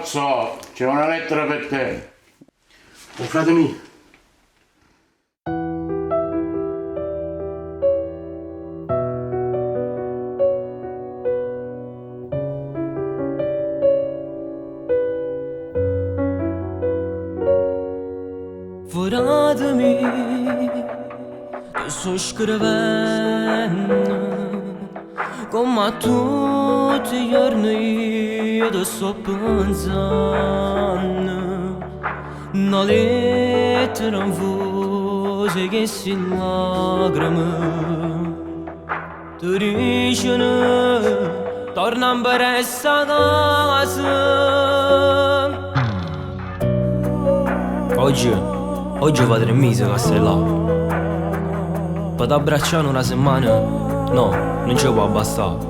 Ozzò, c'è una lettera per te. Oh, frate mio. Fratemi, ti sto scrivendo come a tutti i giorni io ti sto pensando. Una lettera in voce che si lacrime ti dicono torna per questa casa. Oggi vado 3 mesi a strellare. Per t'abbracciare una settimana, no, non ci può bastare.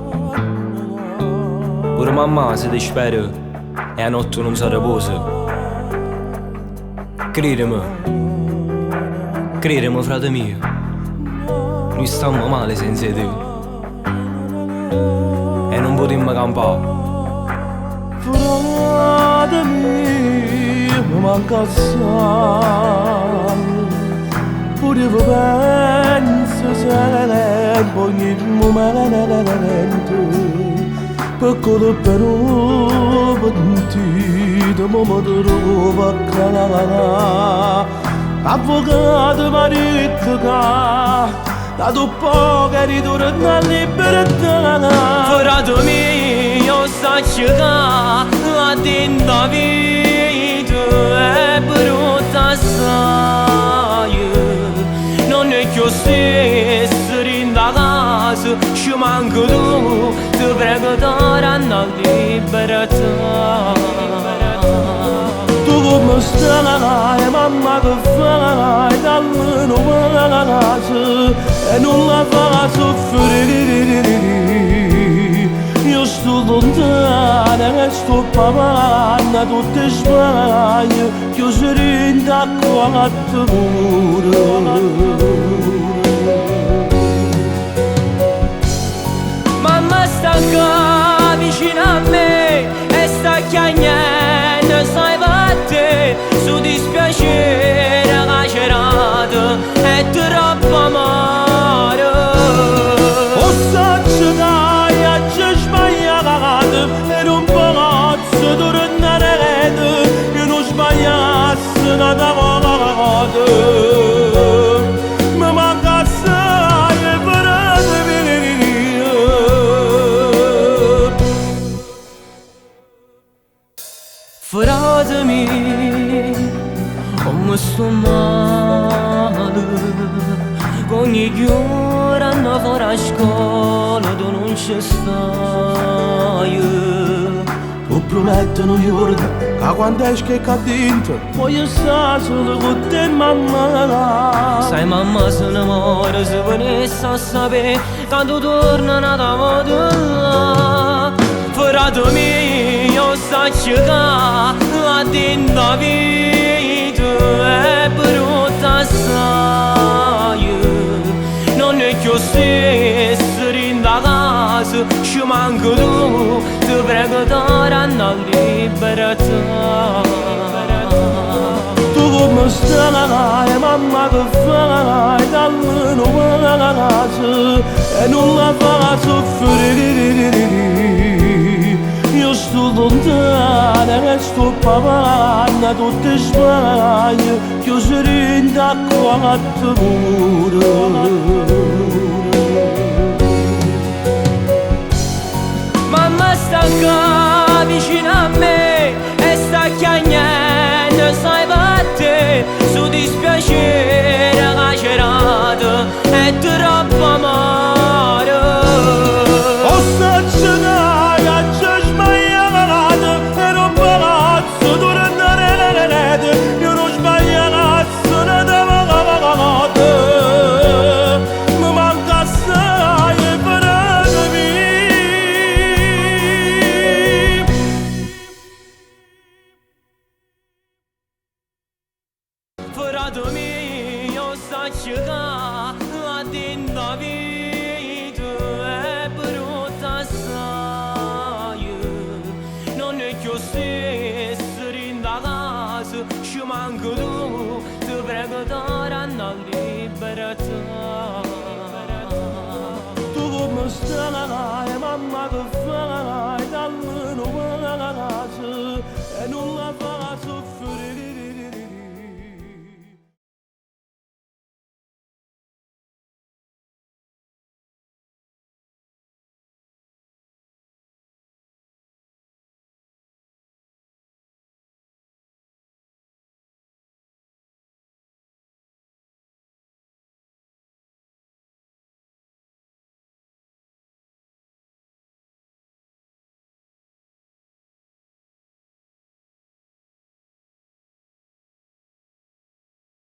Pure mamma se ti spera e a notte non si riposa. Credimi, frate mio, noi stiamo male senza te e non potremmo campare. Frate mio, mi manca assai. Pure io penso sempre ogni momento, piccolo però pentito, ma mi trovo a cantare. Avvocato mi ha detto che dato poco ritorno a libertà. Frate mio, sacci che la tinta vita è brutta assai. Non è che io stesso rinda casa, ci manco tu, ti prego torna a libertà. Tu come stai, mamma che fai, dammi una casa e non la fa soffrire. Io sto lontana e sto pagando tutte sbaglie, che io sono in d'acqua pure. Mamma sta qua vicino a me e sta chiagnendo, sai te, su dispiacere lacerato è troppo amore. O sacci che hai sbagliato e non posso tornare, io non sbagliassi una volta. Mi manca assai frate mio. Frate mio, come sto male, ogni giorno andavo fuori a scuola, tu non ci stai. Tu prometti un giorno che quando esci che dentro voglio stare solo con te mamma. Sai mamma se ne muore se venisse a sapere quando torna nata moda. Frate mio, sacci che la tinta vita è brutta assai. Non è che io stesso rinda casa, ci manco tu, ti prego torna a libertà. Tu come stai, mamma che fai, dammi una casa e non la fa soffrire. Io sto lontana e sto pagando tutte sbaglie, che io sono in d'acqua pure. Mamma sta qua vicino a me e sta chiagnendo, sai te, su dispiacere lacerato è troppo amore. O sacci che hai sbagliato e non posso tornare, io non sbagliassi una volta. Mi manca assai frate mio. Frate mio, sacci che la tinta vita